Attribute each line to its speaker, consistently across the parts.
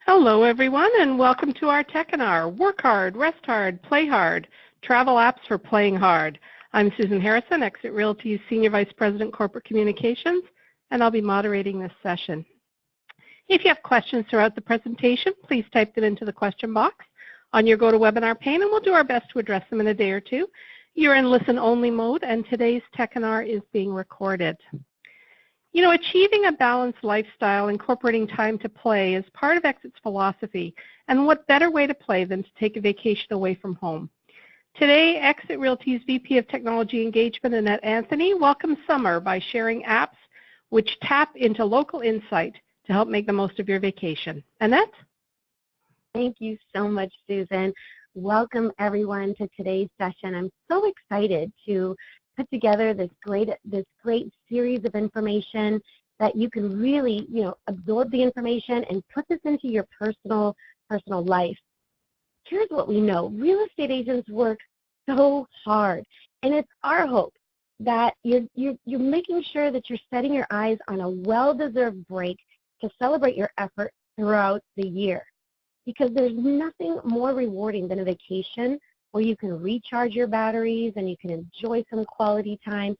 Speaker 1: Hello, everyone, and welcome to our Techinar. Work hard, rest hard, play hard. Travel apps for playing hard. I'm Susan Harrison, Exit Realty's Senior Vice President, Corporate Communications, and I'll be moderating this session. If you have questions throughout the presentation, please type them into the question box on your GoToWebinar pane, and we'll do our best to address them in a day or two. You're in listen-only mode, and today's Techinar is being recorded. You know, achieving a balanced lifestyle, incorporating time to play is part of Exit's philosophy, and what better way to play than to take a vacation away from home. Today, Exit Realty's VP of Technology Engagement, Annette Anthony, welcomes summer by sharing apps which tap into local insight to help make the most of your vacation. Annette?
Speaker 2: Thank you so much, Susan. Welcome, everyone, to today's session. I'm so excited to put together this great series of information that you can really, absorb the information and put this into your personal life. Here's what we know. Real estate agents work so hard, and it's our hope that you're making sure that you're setting your eyes on a well-deserved break to celebrate your effort throughout the year. Because there's nothing more rewarding than a vacation where you can recharge your batteries and you can enjoy some quality time.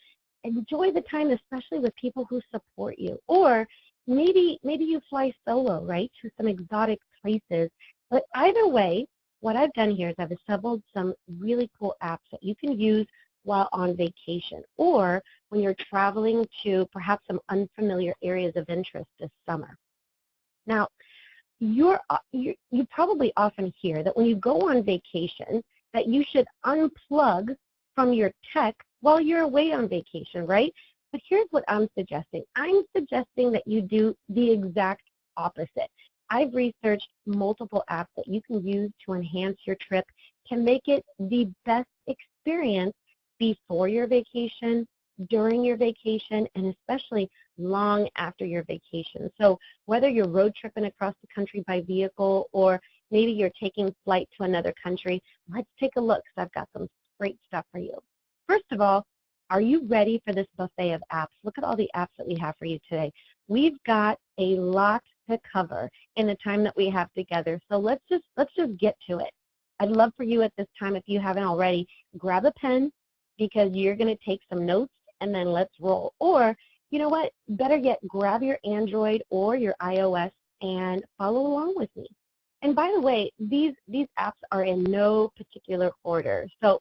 Speaker 2: Enjoy the time, especially with people who support you. Or maybe you fly solo, right, to some exotic places. But either way, what I've done here is I've assembled some really cool apps that you can use while on vacation or when you're traveling to perhaps some unfamiliar areas of interest this summer. Now, you probably often hear that when you go on vacation, that you should unplug from your tech while you're away on vacation, right? But here's what I'm suggesting. I'm suggesting that you do the exact opposite. I've researched multiple apps that you can use to enhance your trip, to make it the best experience before your vacation, during your vacation, and especially long after your vacation. So whether you're road tripping across the country by vehicle or maybe you're taking flight to another country, let's take a look because I've got some great stuff for you. First of all, are you ready for this buffet of apps? Look at all the apps that we have for you today. We've got a lot to cover in the time that we have together. So let's just get to it. I'd love for you at this time, if you haven't already, grab a pen because you're going to take some notes and then let's roll. Or, you know what, better yet, grab your Android or your iOS and follow along with me. And by the way, these apps are in no particular order. So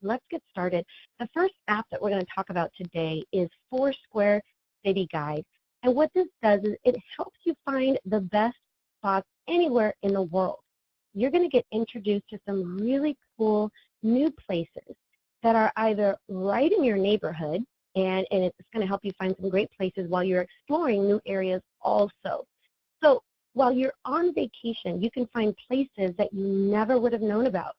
Speaker 2: let's get started. The first app that we're going to talk about today is Foursquare City Guide. And what this does is it helps you find the best spots anywhere in the world. You're going to get introduced to some really cool new places that are either right in your neighborhood, and it's going to help you find some great places while you're exploring new areas also. So while you're on vacation, you can find places that you never would have known about,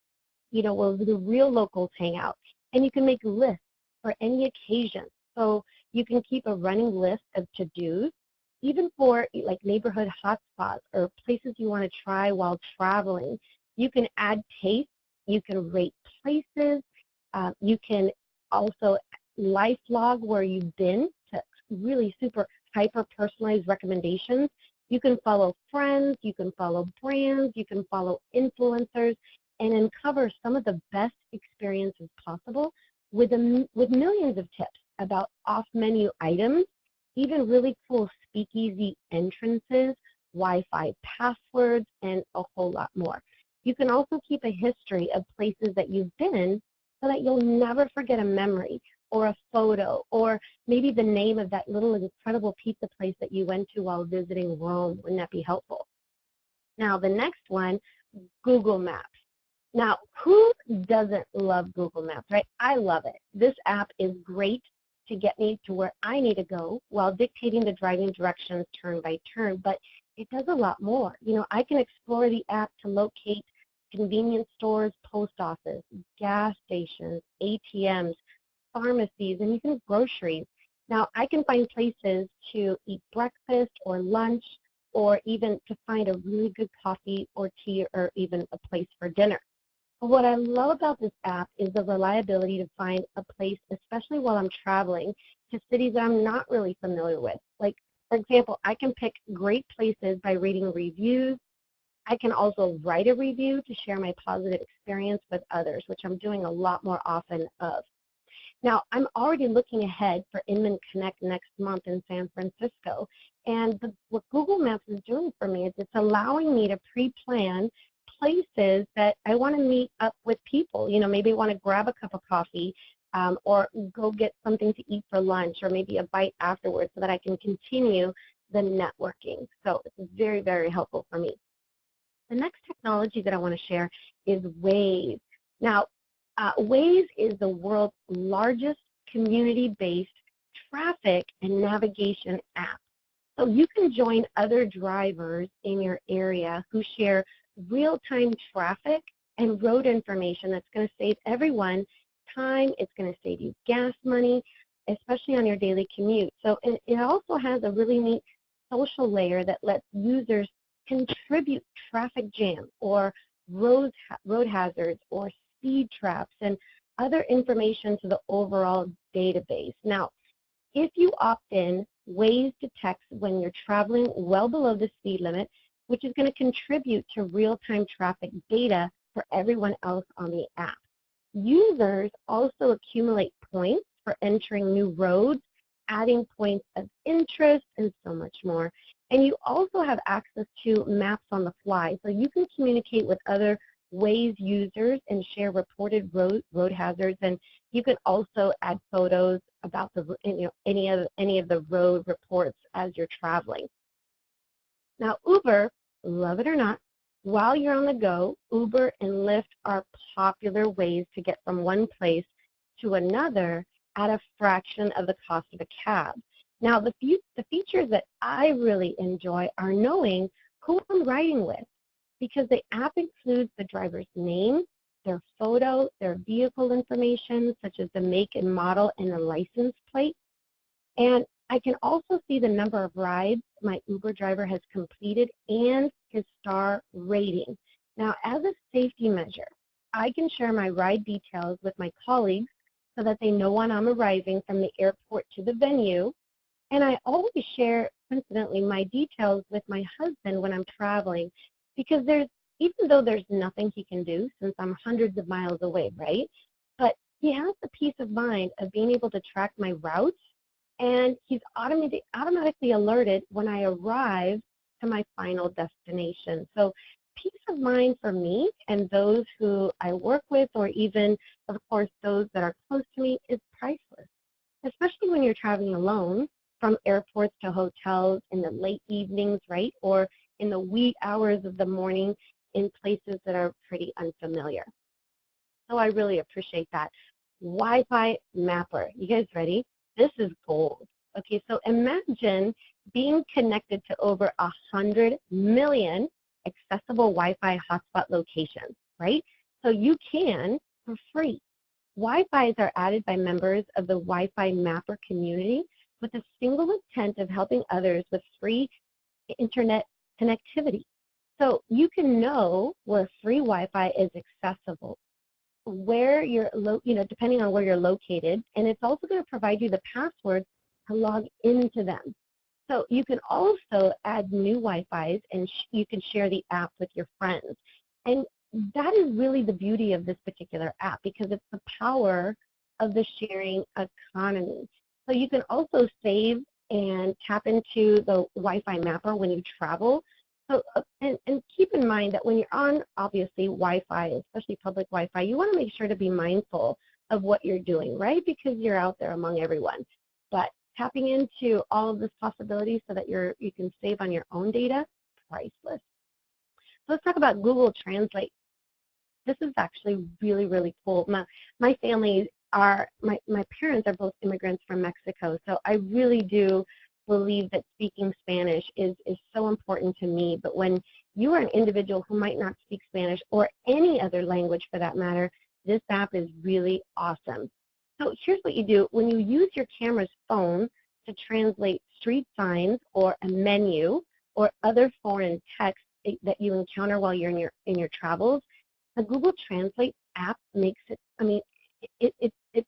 Speaker 2: where the real locals hang out. And you can make lists for any occasion. So you can keep a running list of to-dos, even for like neighborhood hotspots or places you want to try while traveling. You can add taste, you can rate places, you can also life log where you've been to really super hyper-personalized recommendations. You can follow friends, you can follow brands, you can follow influencers, and uncover some of the best experiences possible with millions of tips about off-menu items, even really cool speakeasy entrances, Wi-Fi passwords, and a whole lot more. You can also keep a history of places that you've been so that you'll never forget a memory or a photo, or maybe the name of that little incredible pizza place that you went to while visiting Rome. Wouldn't that be helpful? Now, the next one, Google Maps. Now, who doesn't love Google Maps, right? I love it. This app is great to get me to where I need to go while dictating the driving directions turn by turn, but it does a lot more. I can explore the app to locate convenience stores, post office, gas stations, ATMs, pharmacies, and even groceries. Now, I can find places to eat breakfast or lunch, or even to find a really good coffee or tea, or even a place for dinner. But what I love about this app is the reliability to find a place, especially while I'm traveling to cities that I'm not really familiar with. Like, for example, I can pick great places by reading reviews I can also write a review to share my positive experience with others, which I'm doing a lot more often of. Now, I'm already looking ahead for Inman Connect next month in San Francisco. And what Google Maps is doing for me is it's allowing me to pre-plan places that I want to meet up with people. You know, maybe I want to grab a cup of coffee or go get something to eat for lunch or maybe a bite afterwards so that I can continue the networking. So it's very, very helpful for me. The next technology that I want to share is Waze. Now, Waze is the world's largest community-based traffic and navigation app. So you can join other drivers in your area who share real-time traffic and road information that's going to save everyone time. It's going to save you gas money, especially on your daily commute. So it also has a really neat social layer that lets users contribute traffic jams or road hazards or speed traps and other information to the overall database. Now, if you opt in, Waze detects when you're traveling well below the speed limit, which is going to contribute to real-time traffic data for everyone else on the app. Users also accumulate points for entering new roads, adding points of interest, and so much more. And you also have access to maps on the fly, so you can communicate with other Waze users and share reported road hazards, and you can also add photos about the any of the road reports as you're traveling. Now, Uber, love it or not, while you're on the go, Uber and Lyft are popular ways to get from one place to another at a fraction of the cost of a cab. Now, the features that I really enjoy are knowing who I'm riding with, because the app includes the driver's name, their photo, their vehicle information, such as the make and model and the license plate. And I can also see the number of rides my Uber driver has completed and his star rating. Now, as a safety measure, I can share my ride details with my colleagues so that they know when I'm arriving from the airport to the venue. And I always share, coincidentally, my details with my husband when I'm traveling, because even though there's nothing he can do since I'm hundreds of miles away, right? But he has the peace of mind of being able to track my routes, and he's automatically alerted when I arrive to my final destination. So peace of mind for me and those who I work with, or even, of course, those that are close to me, is priceless, especially when you're traveling alone from airports to hotels in the late evenings, right, or in the wee hours of the morning in places that are pretty unfamiliar. So I really appreciate that. WifiMapper. You guys ready? This is gold. Okay, so imagine being connected to over 100 million accessible Wi-Fi hotspot locations, right? So you can, for free. Wi-Fis are added by members of the WifiMapper community with a single intent of helping others with free internet connectivity. So you can know where free Wi-Fi is accessible, where you're, depending on where you're located, and it's also going to provide you the password to log into them. So you can also add new Wi-Fis, and you can share the app with your friends. And that is really the beauty of this particular app, because it's the power of the sharing economy. So you can also save and tap into the WifiMapper when you travel. So, and keep in mind that when you're on, obviously, Wi-Fi, especially public Wi-Fi, you want to make sure to be mindful of what you're doing, right? Because you're out there among everyone. But tapping into all of this possibilities so that you can save on your own data, priceless. So let's talk about Google Translate. This is actually really, really cool. My family my parents are both immigrants from Mexico, so I really do believe that speaking Spanish is so important to me. But when you are an individual who might not speak Spanish, or any other language for that matter, this app is really awesome. So here's what you do. When you use your camera's phone to translate street signs or a menu or other foreign text that you encounter while you're in your travels, the Google Translate app makes it, it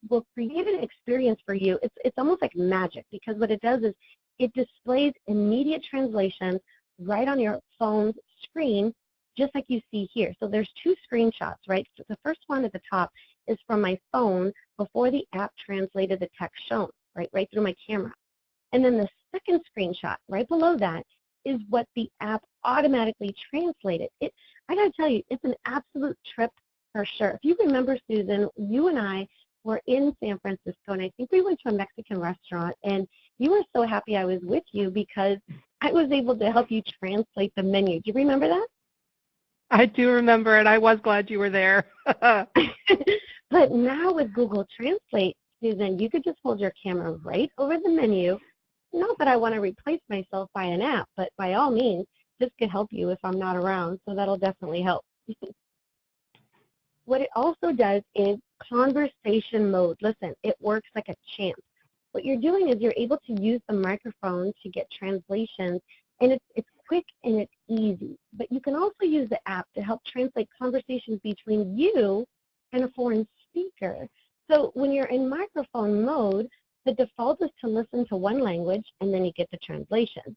Speaker 2: will create an experience for you. It's almost like magic, because what it does is it displays immediate translations right on your phone's screen just like you see here. So there's two screenshots, right? So the first one at the top is from my phone before the app translated the text shown, right through my camera. And then the second screenshot right below that is what the app automatically translated. I gotta tell you, it's an absolute trip for sure. If you remember, Susan, you and I were in San Francisco, and I think we went to a Mexican restaurant, and you were so happy I was with you because I was able to help you translate the menu. Do you remember that?
Speaker 1: I do remember it. I was glad you were there.
Speaker 2: But now with Google Translate, Susan, you could just hold your camera right over the menu. Not that I want to replace myself by an app, but by all means, this could help you if I'm not around, so that'll definitely help. What it also does is conversation mode. Listen, it works like a champ. What you're doing is you're able to use the microphone to get translations, and it's quick and it's easy. But you can also use the app to help translate conversations between you and a foreign speaker. So when you're in microphone mode, the default is to listen to one language and then you get the translation.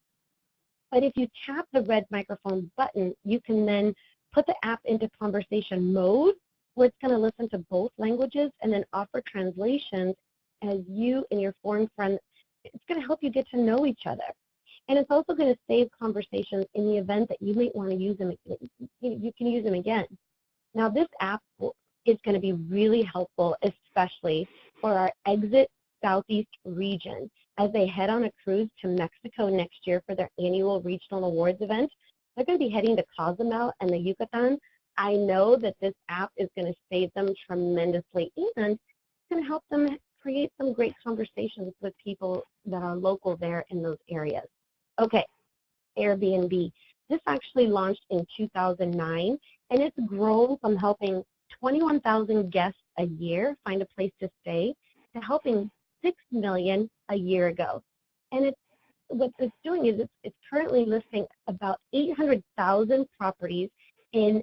Speaker 2: But if you tap the red microphone button, you can then put the app into conversation mode where it's going to listen to both languages and then offer translations as you and your foreign friend. It's going to help you get to know each other. And it's also going to save conversations in the event that you might want to use them. You can use them again. Now, this app is going to be really helpful, especially for our Exit Southeast region. As they head on a cruise to Mexico next year for their annual regional awards event, they're going to be heading to Cozumel and the Yucatan. I know that this app is going to save them tremendously, and it's going to help them create some great conversations with people that are local there in those areas. Okay, Airbnb. This actually launched in 2009, and it's grown from helping 21,000 guests a year find a place to stay to helping 6 million a year ago. And what it's doing is it's currently listing about 800,000 properties in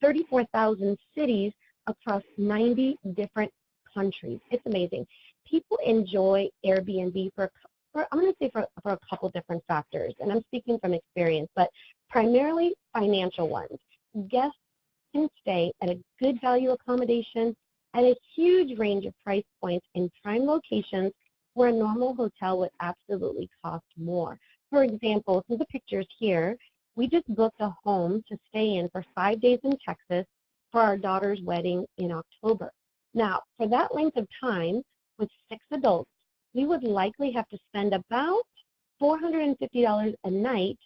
Speaker 2: 34,000 cities across 90 different countries. It's amazing. People enjoy Airbnb I'm going to say for a couple different factors, and I'm speaking from experience, but primarily financial ones. Guests can stay at a good value accommodation at a huge range of price points in prime locations where a normal hotel would absolutely cost more. For example, through the pictures here, we just booked a home to stay in for 5 days in Texas for our daughter's wedding in October. Now, for that length of time, with 6 adults, we would likely have to spend about $450 a night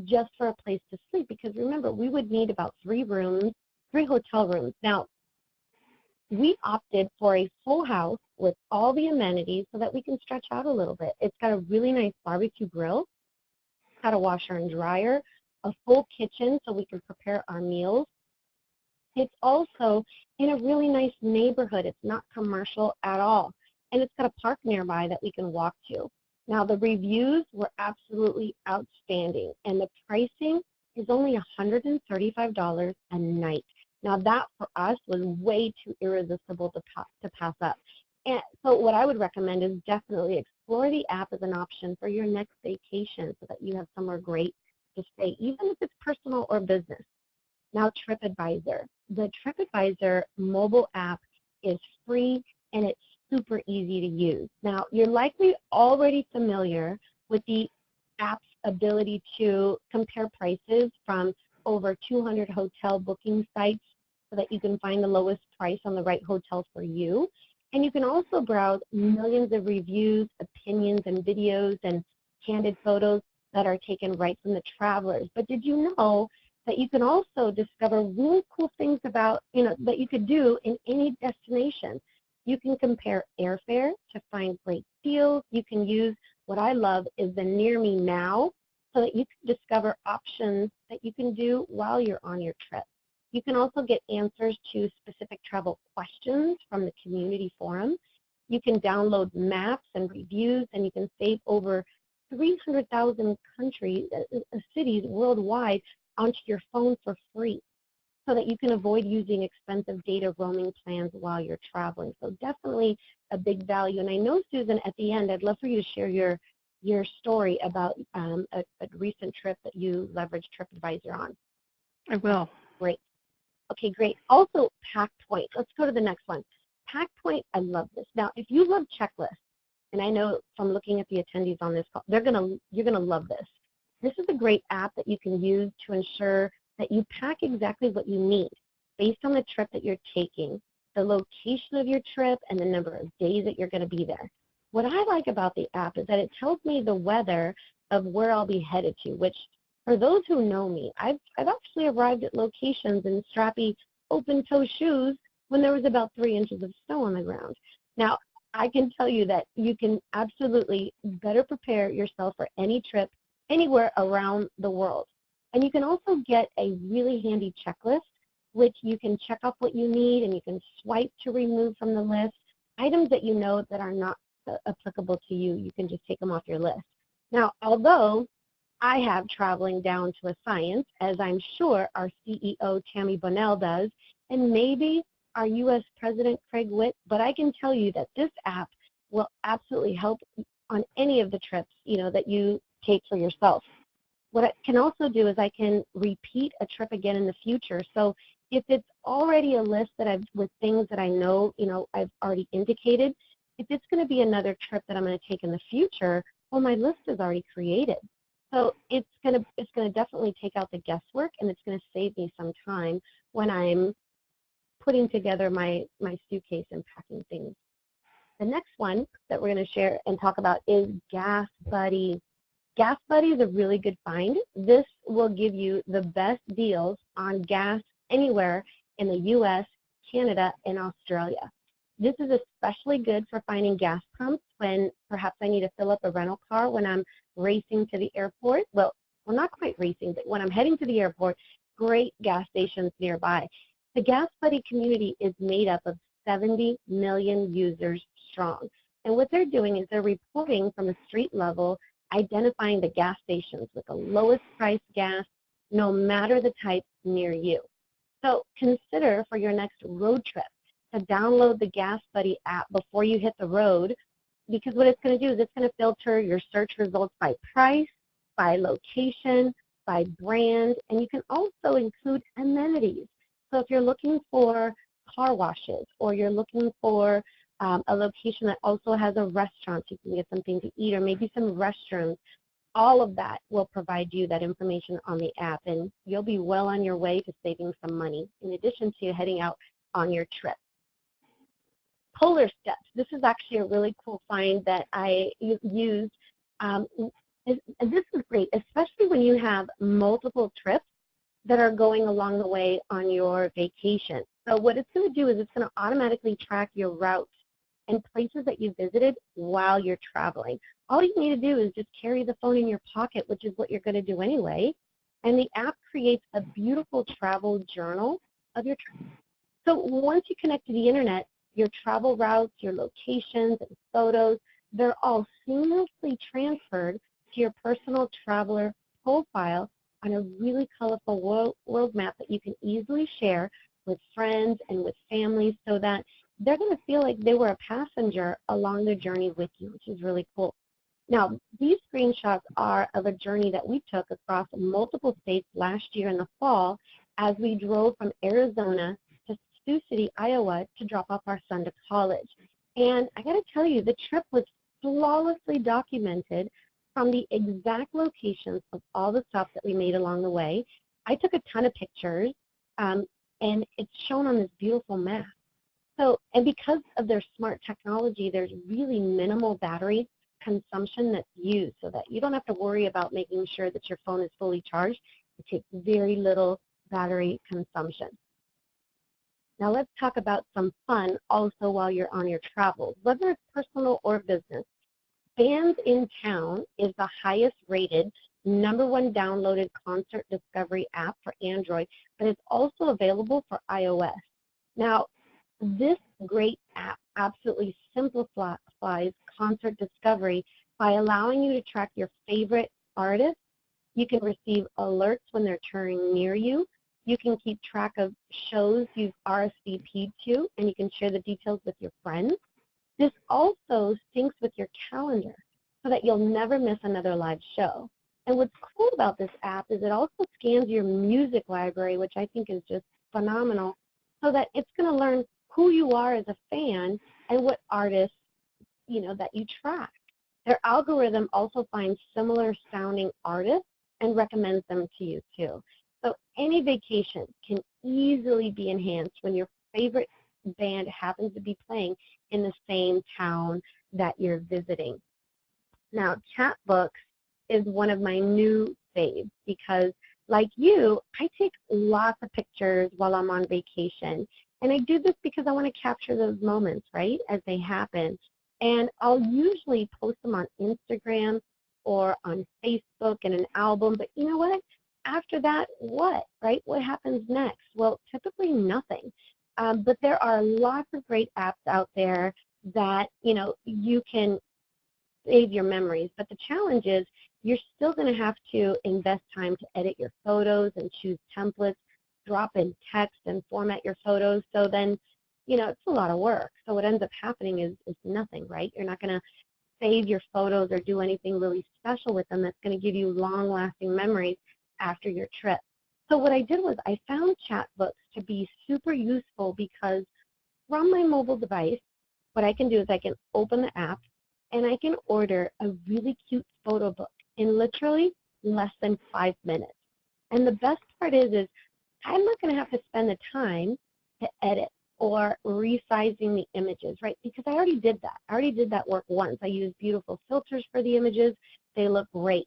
Speaker 2: just for a place to sleep, because remember, we would need about 3 hotel rooms. Now, we opted for a full house with all the amenities so that we can stretch out a little bit. It's got a really nice barbecue grill, it's got a washer and dryer, a full kitchen so we can prepare our meals. It's also in a really nice neighborhood. It's not commercial at all. And it's got a park nearby that we can walk to. Now, the reviews were absolutely outstanding, and the pricing is only $135 a night. Now, that for us was way too irresistible to pass up. And so what I would recommend is definitely explore the app as an option for your next vacation so that you have somewhere great to stay, even if it's personal or business. Now, TripAdvisor. The TripAdvisor mobile app is free, and it's super easy to use. Now, you're likely already familiar with the app's ability to compare prices from over 200 hotel booking sites so that you can find the lowest price on the right hotel for you. And you can also browse millions of reviews, opinions, and videos and candid photos that are taken right from the travelers. But did you know that you can also discover really cool things about, that you could do in any destination? You can compare airfare to find great deals. You can use what I love is the Near Me Now so that you can discover options that you can do while you're on your trip. You can also get answers to specific travel questions from the community forum. You can download maps and reviews, and you can save over 300,000 cities worldwide onto your phone for free, so that you can avoid using expensive data roaming plans while you're traveling. So definitely a big value. And I know, Susan, at the end, I'd love for you to share your your story about a recent trip that you leveraged TripAdvisor on.
Speaker 1: I will.
Speaker 2: Great. Okay, great. Also, PackPoint. Let's go to the next one. PackPoint, I love this. Now, if you love checklists, and I know from looking at the attendees on this call, you're gonna love this. This is a great app that you can use to ensure that you pack exactly what you need based on the trip that you're taking, the location of your trip, and the number of days that you're going to be there. What I like about the app is that it tells me the weather of where I'll be headed to, which for those who know me, I've actually arrived at locations in strappy open-toe shoes when there was about 3 inches of snow on the ground. Now, I can tell you that you can absolutely better prepare yourself for any trip anywhere around the world. And you can also get a really handy checklist, which you can check off what you need and you can swipe to remove from the list. Items that you know that are not applicable to you, you can just take them off your list. Now, although I have traveling down to a science, as I'm sure our CEO, Tammy Bonnell, does, and maybe our U.S. President, Craig Witt, but I can tell you that this app will absolutely help on any of the trips, that you take for yourself. What I can also do is I can repeat a trip again in the future. So if it's already a list that with things that I know, I've already indicated, if it's going to be another trip that I'm going to take in the future, well, my list is already created. So it's going to definitely take out the guesswork, and it's going to save me some time when I'm putting together my suitcase and packing things. The next one that we're going to share and talk about is GasBuddy. GasBuddy is a really good find. This will give you the best deals on gas anywhere in the U.S., Canada, and Australia. This is especially good for finding gas pumps when perhaps I need to fill up a rental car when I'm racing to the airport. Well, not quite racing, but when I'm heading to the airport, great gas stations nearby. The GasBuddy community is made up of 70 million users strong. And what they're doing is they're reporting from a street level, identifying the gas stations with the lowest price gas, no matter the type, near you. So consider for your next road trip to download the GasBuddy app before you hit the road, because what it's going to do is it's going to filter your search results by price, by location, by brand, and you can also include amenities. So if you're looking for car washes, or you're looking for a location that also has a restaurant, you can get something to eat, or maybe some restrooms, all of that will provide you that information on the app, and you'll be well on your way to saving some money in addition to heading out on your trip. Polarsteps. This is actually a really cool find that I used. And this is great, especially when you have multiple trips that are going along the way on your vacation. So what it's going to do is it's going to automatically track your routes and places that you visited while you're traveling. All you need to do is just carry the phone in your pocket, which is what you're going to do anyway, and the app creates a beautiful travel journal of your trip. So once you connect to the internet, your travel routes, your locations, and photos, they're all seamlessly transferred to your personal traveler profile on a really colorful world map that you can easily share with friends and with families, so that they're going to feel like they were a passenger along the journey with you, which is really cool. Now, these screenshots are of a journey that we took across multiple states last year in the fall as we drove from Arizona to Sioux City, Iowa to drop off our son to college. And I got to tell you, the trip was flawlessly documented from the exact locations of all the stops that we made along the way. I took a ton of pictures, and it's shown on this beautiful map. So, and because of their smart technology, there's really minimal battery consumption that's used, so that you don't have to worry about making sure that your phone is fully charged. It takes very little battery consumption. Now let's talk about some fun also while you're on your travels, whether it's personal or business. Bandsintown is the highest rated, #1 downloaded concert discovery app for Android, but it's also available for iOS. Now, this great app absolutely simplifies concert discovery by allowing you to track your favorite artists. You can receive alerts when they're touring near you. You can keep track of shows you've RSVP'd to, and you can share the details with your friends. This also syncs with your calendar. so that you'll never miss another live show. And what's cool about this app is it also scans your music library, which I think is just phenomenal, so that it's going to learn who you are as a fan and what artists, that you track. Their algorithm also finds similar sounding artists and recommends them to you too. So any vacation can easily be enhanced when your favorite band happens to be playing in the same town that you're visiting. Now, Chatbooks is one of my new faves because, like you, I take lots of pictures while I'm on vacation. And I do this because I want to capture those moments, right, as they happen. And I'll usually post them on Instagram or on Facebook in an album. But you know what? After that, what, right? What happens next? Well, typically nothing. But there are lots of great apps out there that, you can save your memories. But the challenge is you're still going to have to invest time to edit your photos and choose templates, drop in text and format your photos. So then, it's a lot of work. So what ends up happening is nothing, right? You're not going to save your photos or do anything really special with them that's going to give you long-lasting memories after your trip. So what I did was I found Chatbooks to be super useful because from my mobile device, what I can do is I can open the app and I can order a really cute photo book in literally less than 5 minutes. And the best part is I'm not going to have to spend the time to edit or resizing the images, right? Because I already did that. I already did that work once. I used beautiful filters for the images. They look great.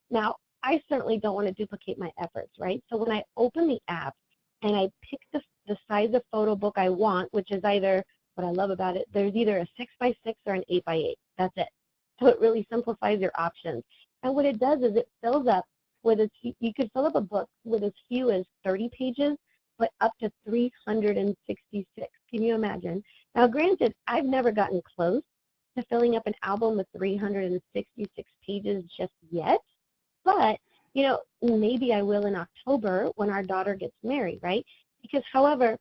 Speaker 2: Now, I certainly don't want to duplicate my efforts, right? So when I open the app and I pick the size of photo book I want, which is either, what I love about it, there's either a 6x6 or an 8x8. That's it. So it really simplifies your options. And what it does is it fills up with you could fill up a book with as few as 30 pages, but up to 366. Can you imagine? Now, granted, I've never gotten close to filling up an album with 366 pages just yet, but, maybe I will in October when our daughter gets married, right? Because, however,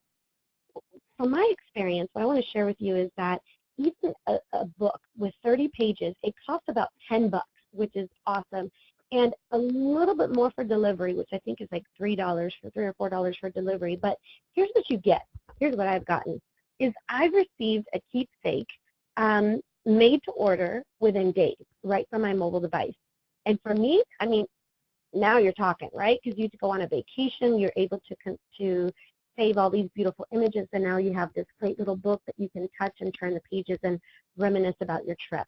Speaker 2: from my experience, what I want to share with you is that even a book with 30 pages, it costs about $10, which is awesome, and a little bit more for delivery, which I think is like $3 or $4 for delivery. But here's what you get. Here's what I've gotten, is I've received a keepsake made to order within days, right from my mobile device. And for me, now you're talking, right? Because you go on a vacation, you're able to save all these beautiful images, and now you have this great little book that you can touch and turn the pages and reminisce about your trip.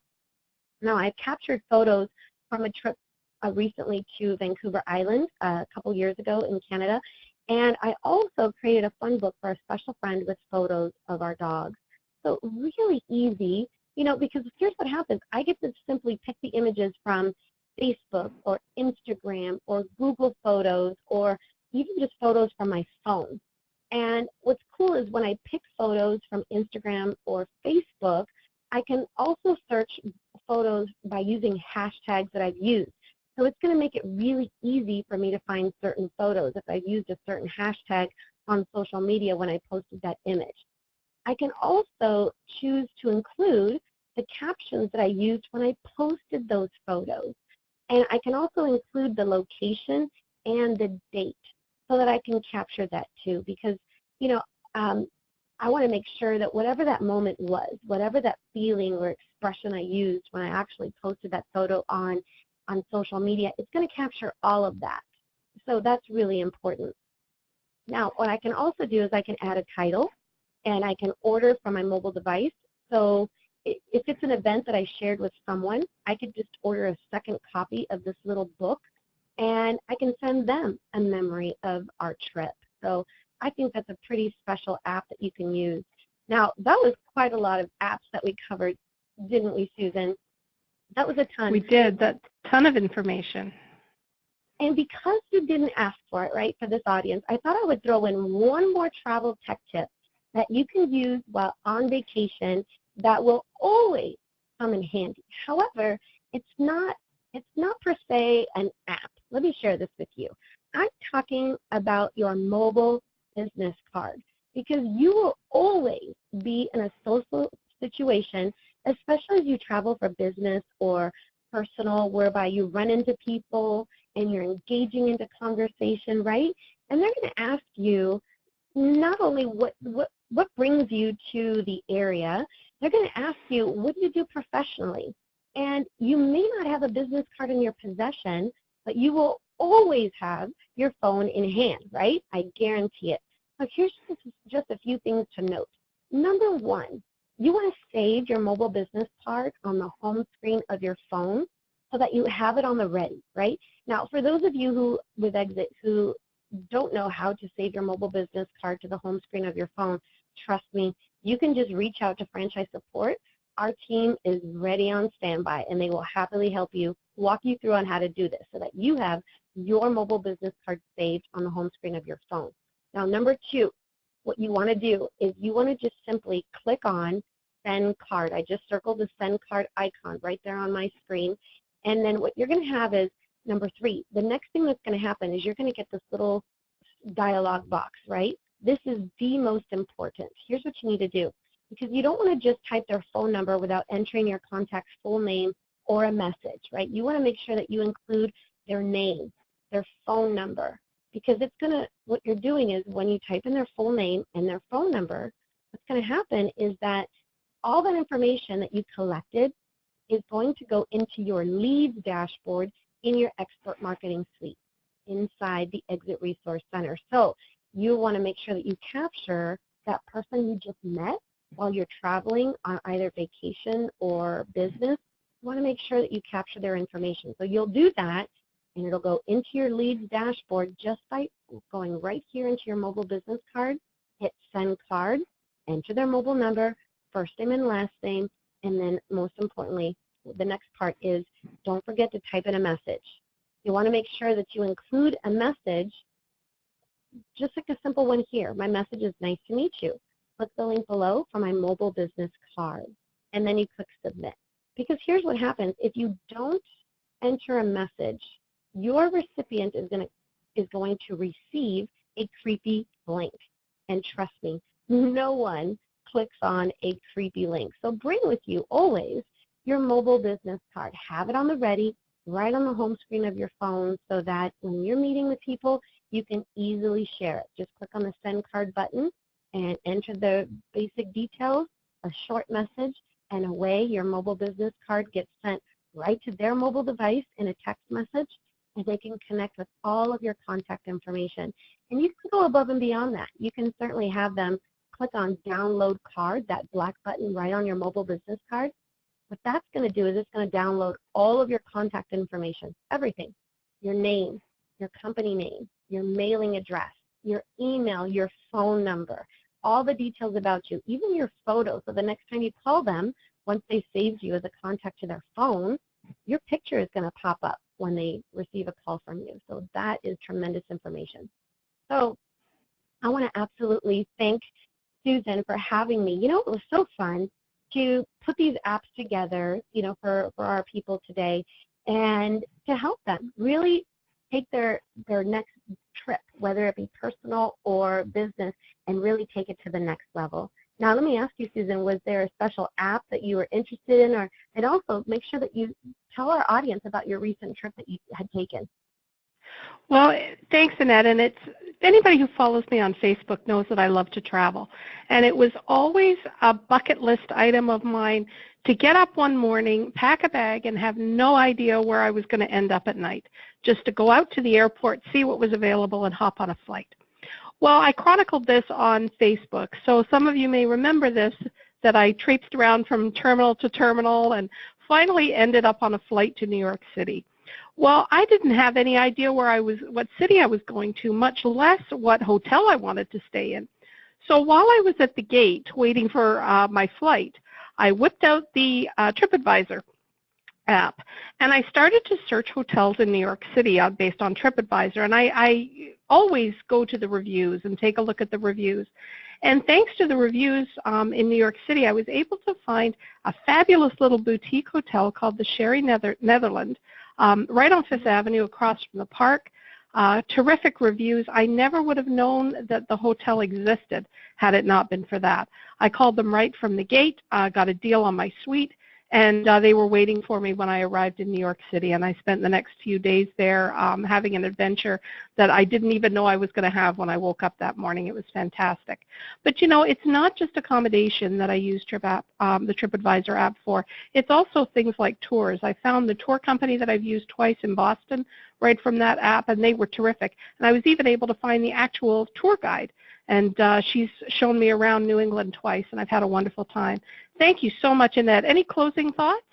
Speaker 2: Now, I've captured photos from a trip recently to Vancouver Island a couple years ago in Canada, and I also created a fun book for a special friend with photos of our dogs. So really easy, because here's what happens. I get to simply pick the images from Facebook or Instagram or Google Photos or even just photos from my phone. And what's cool is when I pick photos from Instagram or Facebook, I can also search photos by using hashtags that I've used. So it's going to make it really easy for me to find certain photos if I've used a certain hashtag on social media when I posted that image. I can also choose to include the captions that I used when I posted those photos. And I can also include the location and the date so that I can capture that too, because, I want to make sure that whatever that moment was, whatever that feeling or expression I used when I actually posted that photo on social media, it's going to capture all of that. So that's really important. Now, what I can also do is I can add a title, and I can order from my mobile device. So if it's an event that I shared with someone, I could just order a second copy of this little book, and I can send them a memory of our trip. So I think that's a pretty special app that you can use. Now, that was quite a lot of apps that we covered, didn't we, Susan? That was a ton.
Speaker 1: We did. That's a ton of information.
Speaker 2: And because you didn't ask for it, right, for this audience, I thought I would throw in one more travel tech tip that you can use while on vacation that will always come in handy. However, it's not per se an app. Let me share this with you. I'm talking about your mobile business card, because you will always be in a social situation, especially as you travel for business or personal, whereby you run into people and you're engaging into conversation, right? And they're going to ask you not only what brings you to the area, they're going to ask you, what do you do professionally? And you may not have a business card in your possession, but you will always have your phone in hand, right? I guarantee it. So here's just a few things to note. Number one, you want to save your mobile business card on the home screen of your phone so that you have it on the ready, right? Now, for those of you who, with Exit, who don't know how to save your mobile business card to the home screen of your phone, trust me, you can just reach out to franchise support. Our team is ready on standby, and they will happily help you, walk you through on how to do this so that you have your mobile business card saved on the home screen of your phone. Now, number two, what you want to do is you want to just simply click on Send Card. I just circled the Send Card icon right there on my screen. And then what you're going to have is, number three, the next thing that's going to happen is you're going to get this little dialog box, right? This is the most important. Here's what you need to do, because you don't want to just type their phone number without entering your contact's full name or a message, right? You want to make sure that you include their name, their phone number, because it's going to, what you're doing is when you type in their full name and their phone number, what's going to happen is that all that information that you collected is going to go into your leads dashboard in your expert marketing suite inside the Exit Resource Center. So you want to make sure that you capture that person you just met while you're traveling on either vacation or business. You want to make sure that you capture their information. So you'll do that, and it'll go into your leads dashboard just by going right here into your mobile business card, hit Send Card, enter their mobile number, first name and last name, and then most importantly, the next part is don't forget to type in a message. You want to make sure that you include a message, just like a simple one here. My message is nice to meet you. Click the link below for my mobile business card, and then you click Submit. Because here's what happens. If you don't enter a message, your recipient is going to receive a creepy link. And trust me, no one clicks on a creepy link. So bring with you always your mobile business card. Have it on the ready, right on the home screen of your phone, so that when you're meeting with people, you can easily share it. Just click on the Send Card button and enter the basic details, a short message, and away your mobile business card gets sent right to their mobile device in a text message, and they can connect with all of your contact information. And you can go above and beyond that. You can certainly have them click on Download Card, that black button right on your mobile business card. What that's going to do is it's going to download all of your contact information, everything, your name, your company name, your mailing address, your email, your phone number, all the details about you, even your photos. So the next time you call them, once they saved you as a contact to their phone, your picture is going to pop up when they receive a call from you. So that is tremendous information. So I want to absolutely thank Susan for having me. You know, it was so fun to put these apps together, you know, for our people today, and to help them really take their next trip, whether it be personal or business, and really take it to the next level. Now, let me ask you, Susan, was there a special app that you were interested in, and also make sure that you tell our audience about your recent trip that you had taken.
Speaker 1: Well, thanks, Annette. And anybody who follows me on Facebook knows that I love to travel. And it was always a bucket list item of mine to get up one morning, pack a bag, and have no idea where I was going to end up at night, just to go out to the airport, see what was available, and hop on a flight. Well, I chronicled this on Facebook, so some of you may remember this, that I traipsed around from terminal to terminal and finally ended up on a flight to New York City. Well, I didn't have any idea what city I was going to, much less what hotel I wanted to stay in. So while I was at the gate waiting for my flight, I whipped out the TripAdvisor app, and I started to search hotels in New York City based on TripAdvisor, and I always go to the reviews and take a look at the reviews. And thanks to the reviews in New York City, I was able to find a fabulous little boutique hotel called the Sherry Netherland, right on Fifth Avenue across from the park. Terrific reviews. I never would have known that the hotel existed had it not been for that. I called them right from the gate, got a deal on my suite, And they were waiting for me when I arrived in New York City, and I spent the next few days there having an adventure that I didn't even know I was going to have when I woke up that morning. It was fantastic. But, you know, it's not just accommodation that I use the TripAdvisor app for. It's also things like tours. I found the tour company that I've used twice in Boston right from that app, and they were terrific. And I was even able to find the actual tour guide. And she's shown me around New England twice, and I've had a wonderful time. Thank you so much, Annette. Any closing thoughts?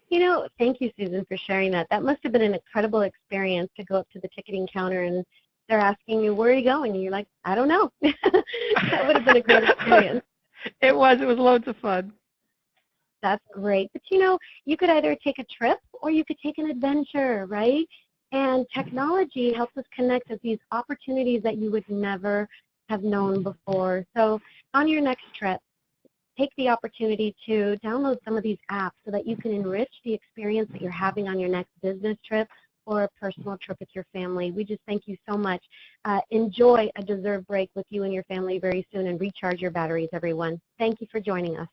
Speaker 2: You know, thank you, Susan, for sharing that. That must have been an incredible experience to go up to the ticketing counter and they're asking you, where are you going? And you're like, I don't know. That would have been a great experience.
Speaker 1: It was loads of fun.
Speaker 2: That's great. But, you know, you could either take a trip or you could take an adventure, right? And technology helps us connect with these opportunities that you would never have known before. So on your next trip, take the opportunity to download some of these apps so that you can enrich the experience that you're having on your next business trip or a personal trip with your family. We just thank you so much. Enjoy a deserved break with you and your family very soon and recharge your batteries, everyone. Thank you for joining us.